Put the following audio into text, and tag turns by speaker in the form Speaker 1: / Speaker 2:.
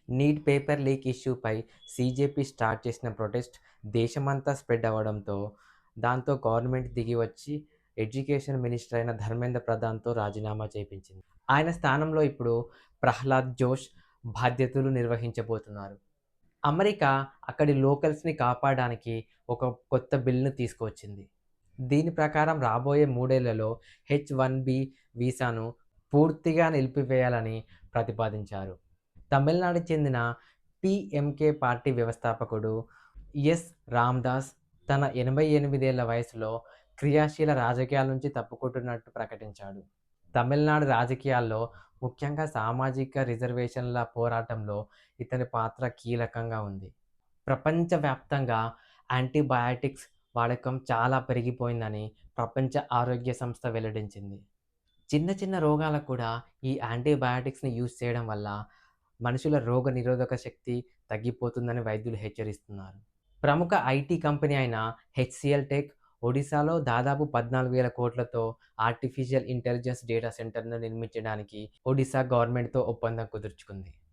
Speaker 1: Neat paper leak ఇష్యూపై CJP start చేసిన protest దేశమంతా స్ప్రెడ్ అవ్వడంతో, దాంతో గవర్నమెంట్ దిగి వచ్చి ఎడ్యుకేషన్ మినిస్టర్ అయిన ధర్మేంద్ర ప్రధాన్‌తో రాజీనామా చేపించింది. ఆయన స్థానంలో ఇప్పుడు ప్రహ్లాద్ జోష్ బాధ్యతలు నిర్వహించబోతున్నారు. అమెరికా అక్కడి లోకల్స్‌ని కాపాడడానికి ఒక కొత్త బిల్‌ను తీసుకువచ్చింది. దీని ప్రకారం రాబోయే 3 ఏళ్లలో హెచ్-1బీ వీసాను పూర్తిగా నిలిపివేయాలని ప్రతిపాదించారు. తమిళనాడుకి చెందిన పీఎంకే పార్టీ వ్యవస్థాపకుడు ఎస్. రామదాస్ తన 88 ఏళ్ల వయసులో క్రియాశీల రాజకీయాల నుంచి తప్పుకుంటున్నట్టు ప్రకటించాడు. తమిళనాడు రాజకీయాల్లో, ముఖ్యంగా సామాజిక రిజర్వేషన్ల పోరాటంలో ఇతని పాత్ర కీలకంగా ఉంది. ప్రపంచవ్యాప్తంగా యాంటీబయాటిక్స్ వాడకం చాలా పెరిగిపోయిందని ప్రపంచ ఆరోగ్య సంస్థ వెల్లడించింది. చిన్న చిన్న రోగాలకు కూడా ఈ యాంటీబయాటిక్స్‌ని యూజ్ చేయడం వల్ల మనుషుల రోగనిరోధక శక్తి తగ్గిపోతుందని వైద్యులు హెచ్చరిస్తున్నారు. ప్రముఖ ఐటీ కంపెనీ అయిన హెచ్‌సీఎల్ టెక్ ఒడిశాలో దాదాపు 14,000 కోట్లతో ఆర్టిఫిషియల్ ఇంటెలిజెన్స్ డేటా సెంటర్‌ను నిర్మించడానికి ఒడిశా గవర్నమెంట్‌తో ఒప్పందం కుదుర్చుకుంది.